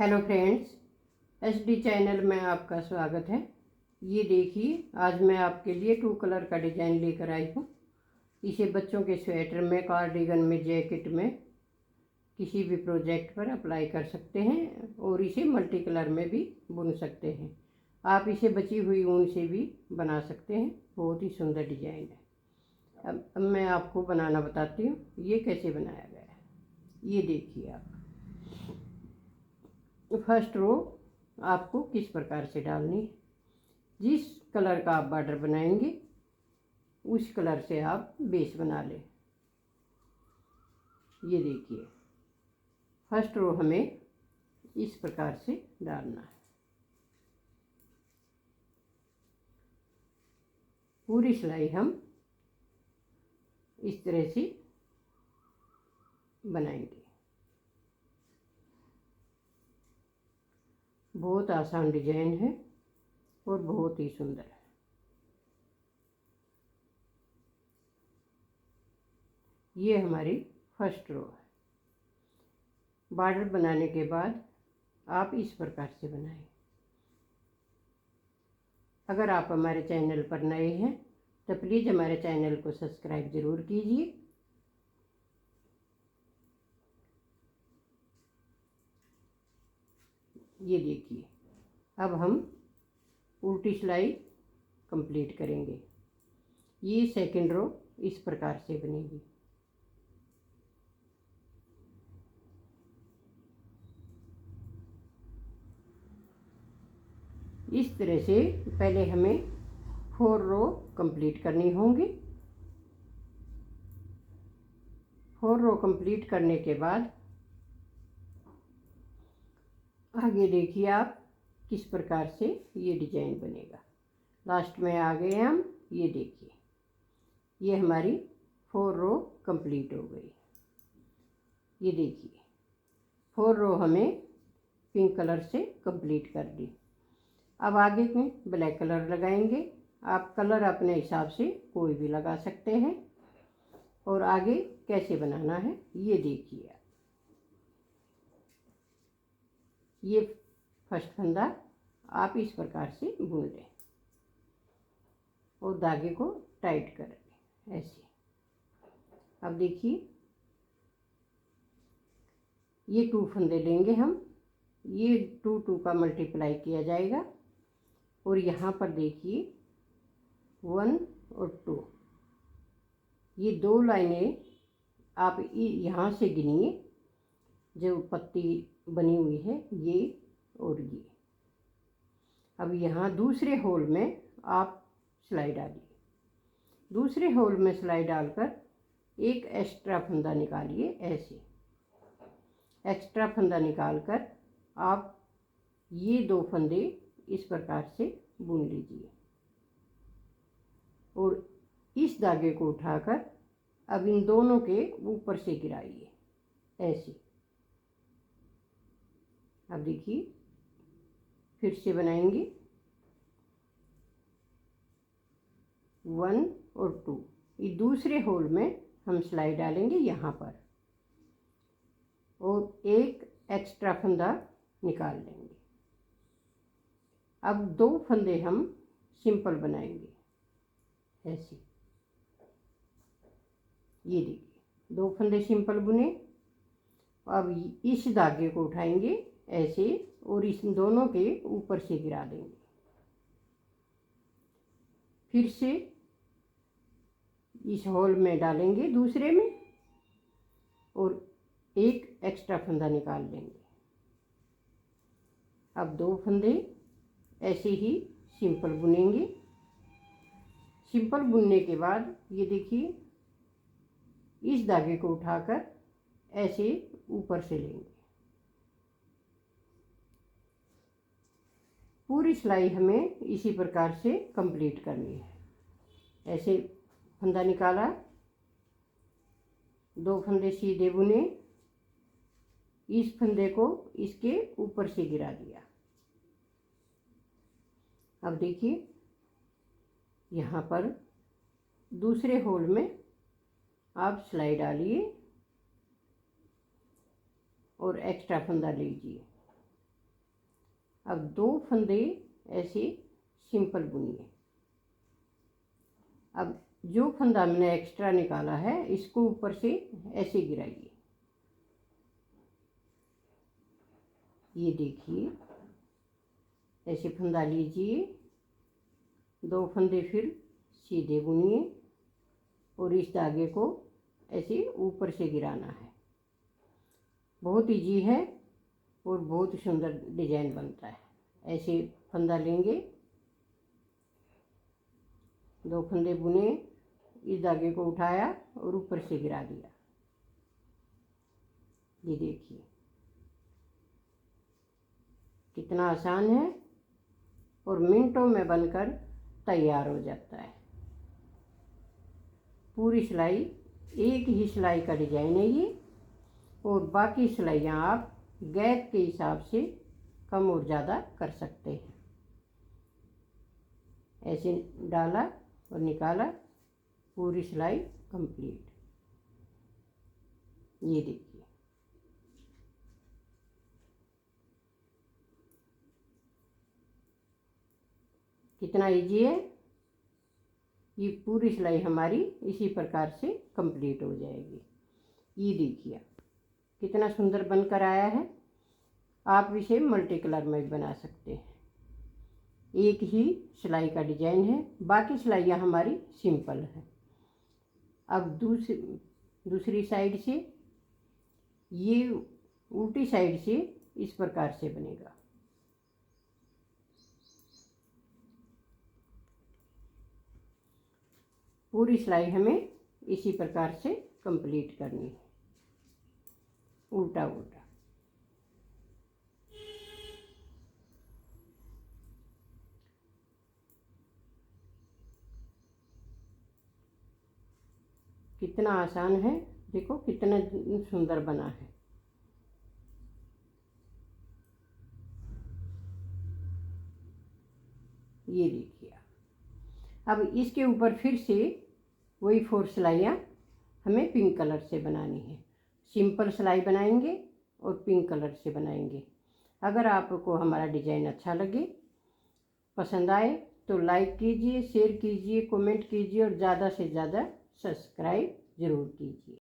Hello friends, SD channel में आपका स्वागत है। ये देखिए, आज मैं आपके लिए 2 कलर का डिज़ाइन लेकर आई हूँ। इसे बच्चों के स्वेटर में, कार्डिगन में, जैकेट में, किसी भी प्रोजेक्ट पर अप्लाई कर सकते हैं और इसे मल्टी कलर में भी बुन सकते हैं। आप इसे बची हुई ऊन से भी बना सकते हैं। बहुत ही सुंदर डिज़ाइन है। अब मैं आपको बनाना बताती हूँ ये कैसे बनाया गया है। ये देखिए, आप फर्स्ट रो आपको किस प्रकार से डालनी है। जिस कलर का आप बॉर्डर बनाएंगे उस कलर से आप बेस बना लें। ये देखिए, फर्स्ट रो हमें इस प्रकार से डालना है। पूरी सिलाई हम इस तरह से बनाएंगे। बहुत आसान डिजाइन है और बहुत ही सुंदर है। ये हमारी फर्स्ट रो है। बॉर्डर बनाने के बाद आप इस प्रकार से बनाएं। अगर आप हमारे चैनल पर नए हैं तो प्लीज़ हमारे चैनल को सब्सक्राइब ज़रूर कीजिए। ये देखिए, अब हम उल्टी सिलाई कंप्लीट करेंगे। ये सेकंड रो इस प्रकार से बनेगी। इस तरह से पहले हमें 4 रो कंप्लीट करनी होंगी। 4 रो कंप्लीट करने के बाद आगे देखिए आप किस प्रकार से ये डिजाइन बनेगा। लास्ट में आ गए हम। ये देखिए, ये हमारी 4 रो कंप्लीट हो गई। ये देखिए, 4 रो हमें पिंक कलर से कंप्लीट कर दी। अब आगे में ब्लैक कलर लगाएंगे। आप कलर अपने हिसाब से कोई भी लगा सकते हैं। और आगे कैसे बनाना है ये देखिए। ये फर्स्ट फंदा आप इस प्रकार से बुन लें और धागे को टाइट कर लें ऐसे। अब देखिए, ये 2 फंदे लेंगे हम। ये 2 का मल्टीप्लाई किया जाएगा और यहाँ पर देखिए 1 और 2, ये 2 लाइनें आप यहाँ से गिनिए। जो पत्ती बनी हुई है ये और ये। अब यहाँ दूसरे होल में आप सिलाई डालिए। दूसरे होल में सिलाई डालकर एक एक्स्ट्रा फंदा निकालिए ऐसे। एक्स्ट्रा फंदा निकालकर आप ये 2 फंदे इस प्रकार से बुन लीजिए और इस धागे को उठाकर अब इन दोनों के ऊपर से गिराइए ऐसे। अब देखिए, फिर से बनाएंगे 1 और 2। ये दूसरे होल में हम सिलाई डालेंगे यहाँ पर और एक एक्स्ट्रा फंदा निकाल लेंगे। अब 2 फंदे हम सिंपल बनाएंगे ऐसे। ये देखिए, 2 फंदे सिंपल बुने। अब इस धागे को उठाएंगे ऐसे और इस दोनों के ऊपर से गिरा देंगे। फिर से इस होल में डालेंगे दूसरे में और एक एक्स्ट्रा फंदा निकाल लेंगे। अब 2 फंदे ऐसे ही सिंपल बुनेंगे। सिंपल बुनने के बाद ये देखिए, इस धागे को उठाकर ऐसे ऊपर से लेंगे। पूरी सिलाई हमें इसी प्रकार से कंप्लीट करनी है। ऐसे फंदा निकाला, 2 फंदे सीधे बुने, इस फंदे को इसके ऊपर से गिरा दिया। अब देखिए, यहाँ पर दूसरे होल में आप सिलाई डालिए और एक्स्ट्रा फंदा लीजिए अब 2 फंदे ऐसे सिंपल बुनिए। अब जो फंदा हमने एक्स्ट्रा निकाला है इसको ऊपर से ऐसे गिराइए। ये देखिए, ऐसे फंदा लीजिए, 2 फंदे फिर सीधे बुनिए और इस धागे को ऐसे ऊपर से गिराना है। बहुत इजी है और बहुत सुंदर डिजाइन बनता है। ऐसे फंदा लेंगे, 2 फंदे बुने, इस धागे को उठाया और ऊपर से गिरा दिया। ये देखिए कितना आसान है और मिनटों में बनकर तैयार हो जाता है। पूरी सिलाई एक ही सिलाई का डिजाइन है ये, और बाकी सिलाइयाँ आप गैप के हिसाब से कम और ज़्यादा कर सकते हैं। ऐसे डाला और निकाला, पूरी सिलाई कंप्लीट। ये देखिए कितना इजी है। ये पूरी सिलाई हमारी इसी प्रकार से कंप्लीट हो जाएगी। ये देखिए कितना सुंदर बनकर आया है। आप इसे मल्टी कलर में भी बना सकते हैं। एक ही सिलाई का डिजाइन है, बाकी सिलाइयाँ हमारी सिंपल है। अब दूसरी साइड से, ये उल्टी साइड से इस प्रकार से बनेगा। पूरी सिलाई हमें इसी प्रकार से कंप्लीट करनी है, उल्टा उल्टा। कितना आसान है, देखो कितना सुंदर बना है। ये देखिए, अब इसके ऊपर फिर से वही 4 सिलाइयाँ हमें पिंक कलर से बनानी है। सिंपल सिलाई बनाएंगे और पिंक कलर से बनाएंगे। अगर आपको हमारा डिजाइन अच्छा लगे, पसंद आए तो लाइक कीजिए, शेयर कीजिए, कमेंट कीजिए और ज़्यादा से ज़्यादा सब्सक्राइब ज़रूर कीजिए।